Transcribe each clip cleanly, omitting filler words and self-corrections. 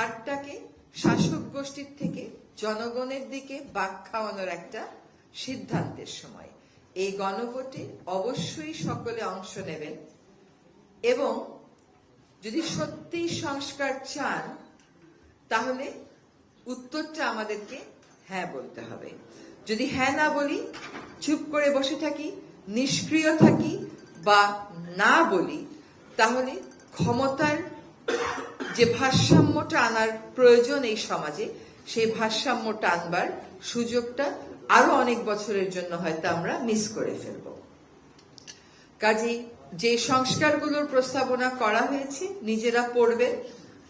হারটাকে শাসক গোষ্ঠীর থেকে জনগণের দিকে বাঁক খাওয়ানোর একটা সিদ্ধান্তের সময় এই গণভোটে অবশ্যই সকলে অংশ নেবেন এবং যদি সত্যি সংস্কার চান তাহলে উত্তরটা আমাদেরকে হ্যাঁ বলতে হবে। যদি হ্যাঁ না বলি, চুপ করে বসে থাকি, নিষ্ক্রিয় থাকি বা না বলি, তাহলে ক্ষমতার যে ভারসাম্যটা আনার প্রয়োজন এই সমাজে, সেই ভারসাম্যটা আনবার সুযোগটা আরো অনেক বছরের জন্য হয়তো আমরা মিস করে ফেলব। কাজেই যে সংস্কারগুলোর প্রস্তাবনা করা হয়েছে নিজেরা পড়বেন,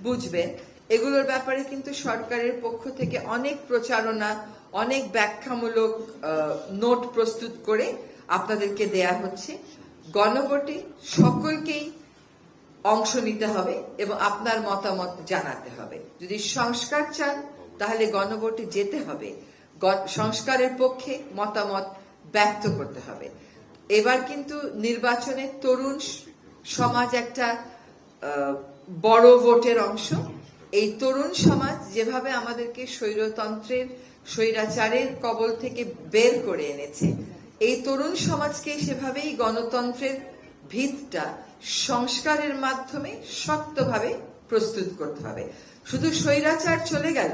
বুঝবেন। এগুলোর ব্যাপারে কিন্তু সরকারের পক্ষ থেকে অনেক প্রচারণা, অনেক ব্যাখ্যামূলক নোট প্রস্তুত করে আপনাদেরকে দেয়া হচ্ছে। গণভোটে সকলকেই অংশ নিতে হবে এবং আপনার মতামত জানাতে হবে। যদি সংস্কার চান তাহলে গণভোটে যেতে হবে, সংস্কারের পক্ষে মতামত ব্যক্ত করতে হবে। এবার কিন্তু নির্বাচনে তরুণ সমাজ একটা বড় ভোটের অংশ। এই তরুণ সমাজ যেভাবে আমাদেরকে স্বৈরতন্ত্রের, স্বৈরাচারের কবল থেকে বের করে এনেছে, এই তরুণ সমাজকে সেভাবেই গণতন্ত্রের ভিতটা সংস্কারের মাধ্যমে শক্তভাবে প্রস্তুত করতে হবে। শুধু স্বৈরাচার চলে গেল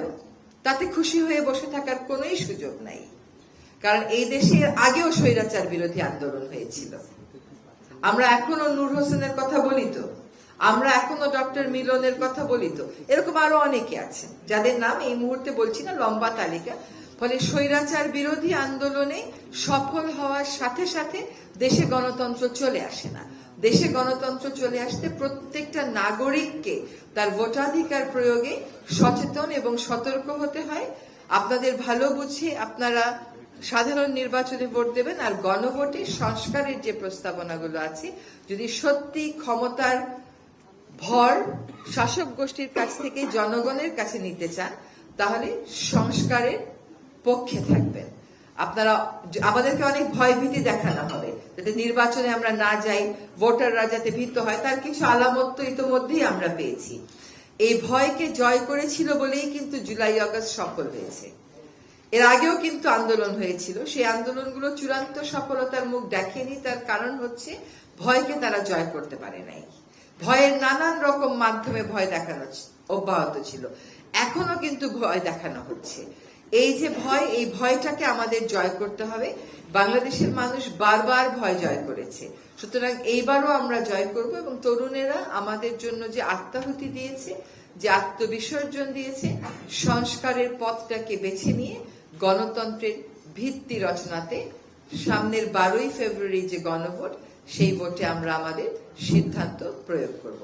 তাতে খুশি হয়ে বসে থাকার কোনোই সুযোগ নাই, কারণ এই দেশে আগেও স্বৈরাচার বিরোধী আন্দোলন হয়েছিল। আমরা এখনো নূর হোসেনের কথা বলি তো, আমরা এখনো ডক্টর মিলনের কথা বলি তো, এরকম আরো অনেকে আছেন যাদের নাম এই মুহূর্তে বলছি না, লম্বা তালিকা। ফলে স্বৈরাচার বিরোধী আন্দোলনে সফল হওয়ার সাথে সাথে দেশে গণতন্ত্র চলে আসে না। দেশে গণতন্ত্র চলে আসতে প্রত্যেকটা নাগরিককে তার ভোটাধিকার প্রয়োগে সচেতন এবং সতর্ক হতে হয়। আপনাদের ভালো বুঝে আপনারা সাধারণ নির্বাচনে ভোট দেবেন, আর গণভোটে সংস্কারের যে প্রস্তাবনাগুলো আছে যদি সত্যি ক্ষমতার ভর শাসক গোষ্ঠীর কাছ থেকে জনগণের কাছে নিতে চান তাহলে সংস্কারের পক্ষে থাকবেন। আপনারা আমাদেরকে অনেক ভয়ভীতি দেখানো হবে যাতে নির্বাচনে আমরা না যাই, ভোটাররা যাতে ভীত হয়, তার কিছু আলামত তো ইতোমধ্যেই আমরা পেয়েছি। এই ভয়কে জয় করেছিল বলেই কিন্তু জুলাই আগস্ট সফল হয়েছে। এর আগেও কিন্তু আন্দোলন হয়েছিল, সেই আন্দোলনগুলো চূড়ান্ত সফলতার মুখ দেখেনি। তার কারণ হচ্ছে ভয়কে তারা জয় করতে পারে নাই। ভয়ের নানান রকম মাধ্যমে ভয় দেখানো অব্যাহত ছিল, এখনো কিন্তু ভয় দেখানো হচ্ছে। এই যে ভয়, এই ভয়টাকে আমাদের জয় করতে হবে। বাংলাদেশের মানুষ বারবার ভয় জয় করেছে, সুতরাং এইবারও আমরা জয় করব। এবং তরুণেরা আমাদের জন্য যে আত্মাহুতি দিয়েছে, যে আত্মবিসর্জন দিয়েছে, সংস্কারের পথটাকে বেছে নিয়ে গণতন্ত্রের ভিত্তি রচনাতে সামনের 12ই ফেব্রুয়ারি যে গণভোট, সেই ভোটে আমরা আমাদের সিদ্ধান্ত প্রয়োগ করব।